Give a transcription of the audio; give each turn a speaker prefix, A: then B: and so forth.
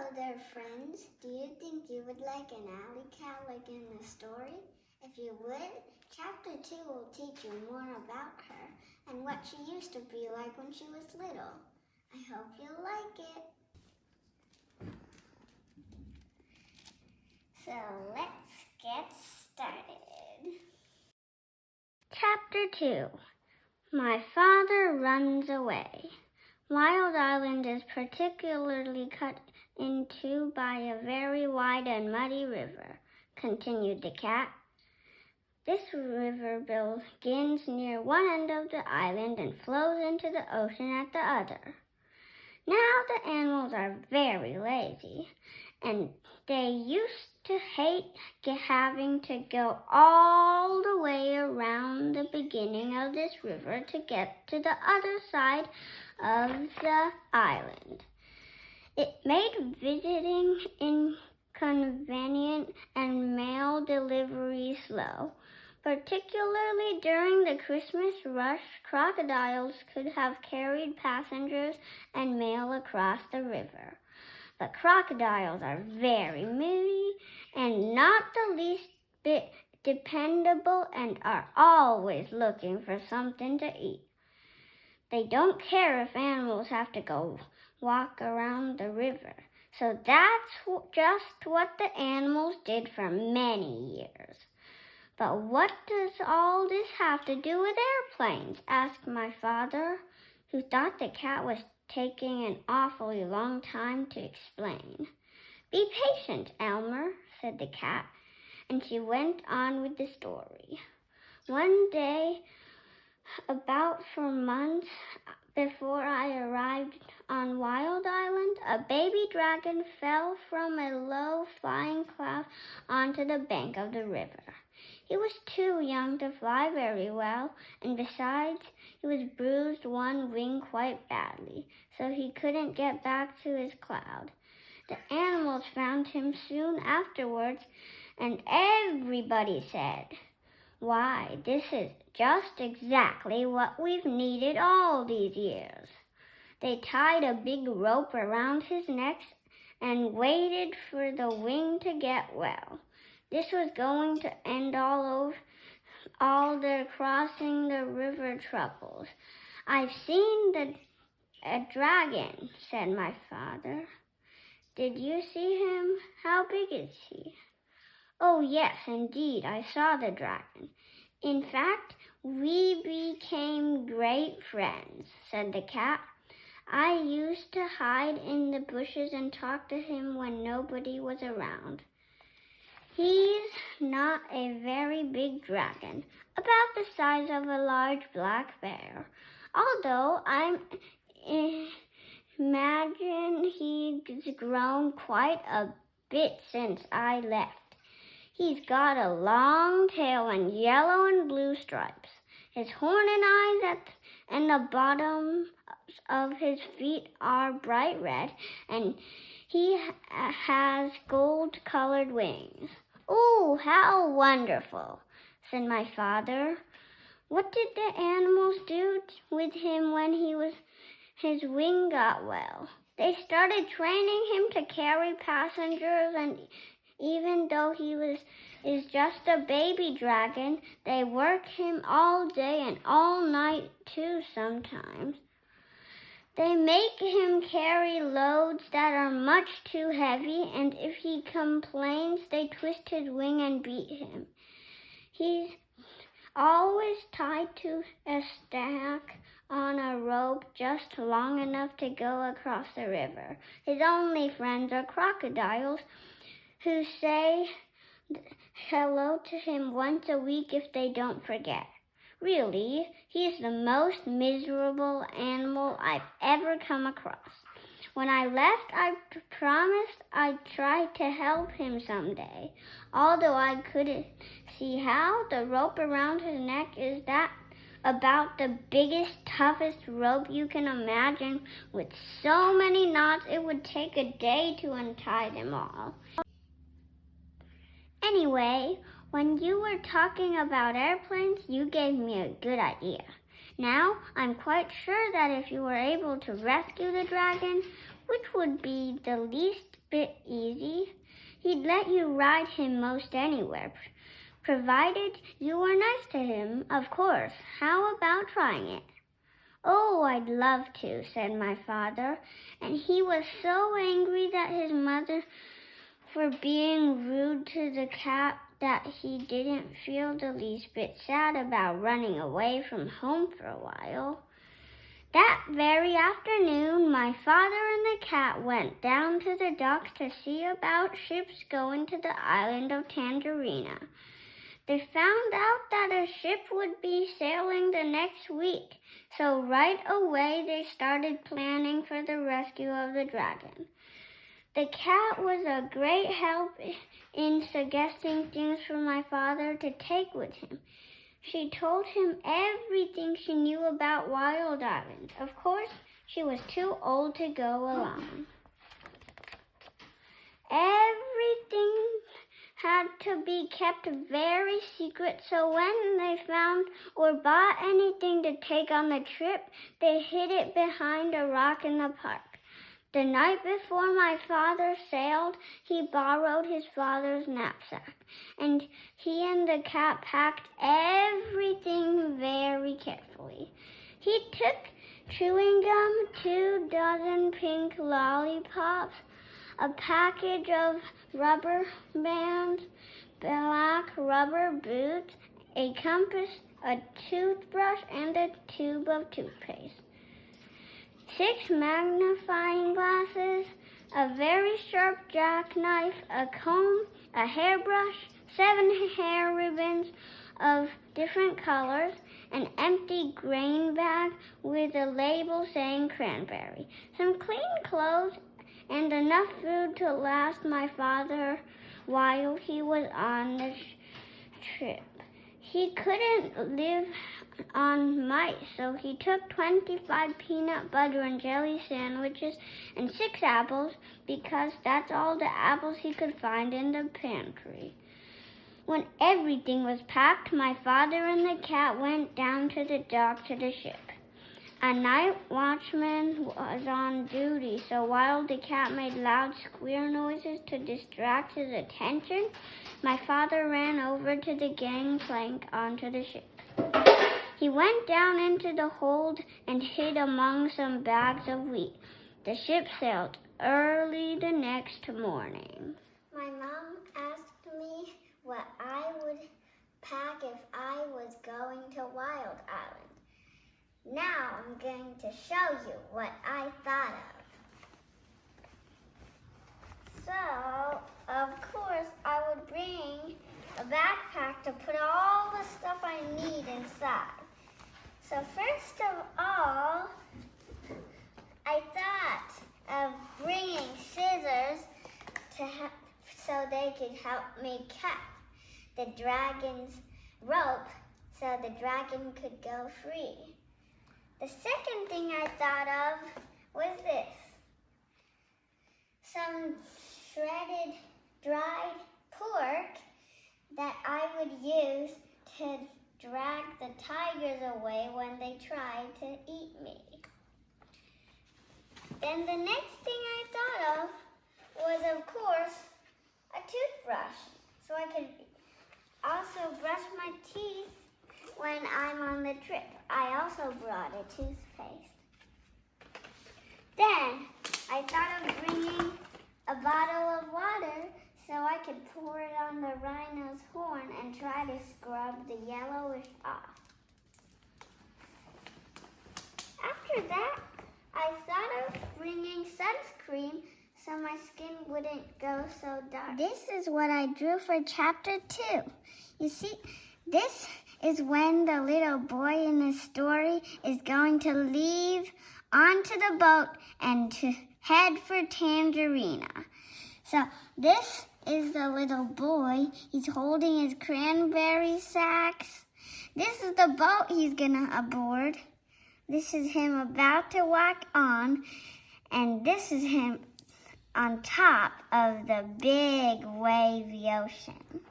A: Hello there, friends. Do you think you would like an alley cat like in the story? If you would, Chapter 2 will teach you more about her and what she used to be like when she was little. I hope you like it. So let's get started. Chapter 2. My Father Runs Away. Wild Island is particularly cut into by a very wide and muddy river, continued the cat. This river begins near one end of the island and flows into the ocean at the other. Now the animals are very lazy, and they used to hate having to go all the way around the beginning of this river to get to the other side of the island. It made visiting inconvenient and mail delivery slow. Particularly during the Christmas rush, crocodiles could have carried passengers and mail across the river. But crocodiles are very moody and not the least bit dependable and are always looking for something to eat. They don't care if animals have to go walk around the river. So that's just what the animals did for many years. But what does all this have to do with airplanes? Asked my father, who thought the cat was taking an awfully long time to explain. Be patient, Elmer, said the cat, and she went on with the story. One day, about 4 months before I arrived on Wild Island, a baby dragon fell from a low flying cloud onto the bank of the river. He was too young to fly very well, and besides, he was bruised one wing quite badly, so he couldn't get back to his cloud. The animals found him soon afterwards, and everybody said, "Why, this is just exactly what we've needed all these years." They tied a big rope around his neck and waited for the wing to get well. This was going to end all their crossing the river troubles. "I've seen a dragon," said my father. "Did you see him? How big is he?" "Oh, yes, indeed, I saw the dragon. In fact, we became great friends," said the cat. "I used to hide in the bushes and talk to him when nobody was around. He's not a very big dragon, about the size of a large black bear, although I imagine he's grown quite a bit since I left. He's got a long tail and yellow and blue stripes. His horn and eyes and the bottoms of his feet are bright red, and he has gold-colored wings." "Oh, how wonderful," said my father. "What did the animals do with him when his wing got well?" "They started training him to carry passengers, and even though he is just a baby dragon, they work him all day and all night too sometimes. They make him carry loads that are much too heavy, and if he complains, they twist his wing and beat him. He's always tied to a stack on a rope just long enough to go across the river. His only friends are crocodiles, who say hello to him once a week if they don't forget. Really, he's the most miserable animal I've ever come across. When I left, I promised I'd try to help him someday. Although I couldn't see how, the rope around his neck is about the biggest, toughest rope you can imagine. With so many knots, it would take a day to untie them all. Anyway, when you were talking about airplanes, you gave me a good idea. Now, I'm quite sure that if you were able to rescue the dragon, which would be the least bit easy. He'd let you ride him most anywhere, provided you were nice to him, of course. How about trying it? Oh, I'd love to, said my father, and he was so angry at his mother for being rude to the cat that he didn't feel the least bit sad about running away from home for a while. That very afternoon, my father and the cat went down to the docks to see about ships going to the island of Tangerina. They found out that a ship would be sailing the next week, so right away they started planning for the rescue of the dragon. The cat was a great help in suggesting things for my father to take with him. She told him everything she knew about Wild Island. Of course, she was too old to go alone. Everything had to be kept very secret, so when they found or bought anything to take on the trip, they hid it behind a rock in the park. The night before my father sailed, he borrowed his father's knapsack, and he and the cat packed everything very carefully. He took chewing gum, 24 pink lollipops, a package of rubber bands, black rubber boots, a compass, a toothbrush, and a tube of toothpaste. 6 magnifying glasses, a very sharp jackknife, a comb, a hairbrush, 7 hair ribbons of different colors, an empty grain bag with a label saying cranberry, some clean clothes, and enough food to last my father while he was on the trip. He couldn't live on mice, so he took 25 peanut butter and jelly sandwiches and 6 apples, because that's all the apples he could find in the pantry. When everything was packed, my father and the cat went down to the dock to the ship. A night watchman was on duty, so while the cat made loud squeal noises to distract his attention, my father ran over to the gangplank onto the ship. He went down into the hold and hid among some bags of wheat. The ship sailed early the next morning. My mom asked me what I would pack if I was going to Wild Island. Now I'm going to show you what I thought of. So, of course, I would bring a backpack to put all the stuff I need inside. So first of all, I thought of bringing scissors so they could help me cut the dragon's rope so the dragon could go free. The second thing I thought of was this. Some shredded dried pork that I would use to drag the tigers away when they tried to eat me. Then the next thing I thought of was, of course, a toothbrush, so I could also brush my teeth when I'm on the trip. I also brought a toothpaste. Then I thought of bringing a bottle of water so I could pour it on the rhino's horn and try to scrub the yellowish off. After that, I thought of bringing sunscreen so my skin wouldn't go so dark. This is what I drew for chapter 2. You see, this is when the little boy in the story is going to leave onto the boat and to head for Tangerina. So this is the little boy. He's holding his cranberry sacks. This is the boat he's gonna aboard. This is him about to walk on, and this is him on top of the big wavy ocean.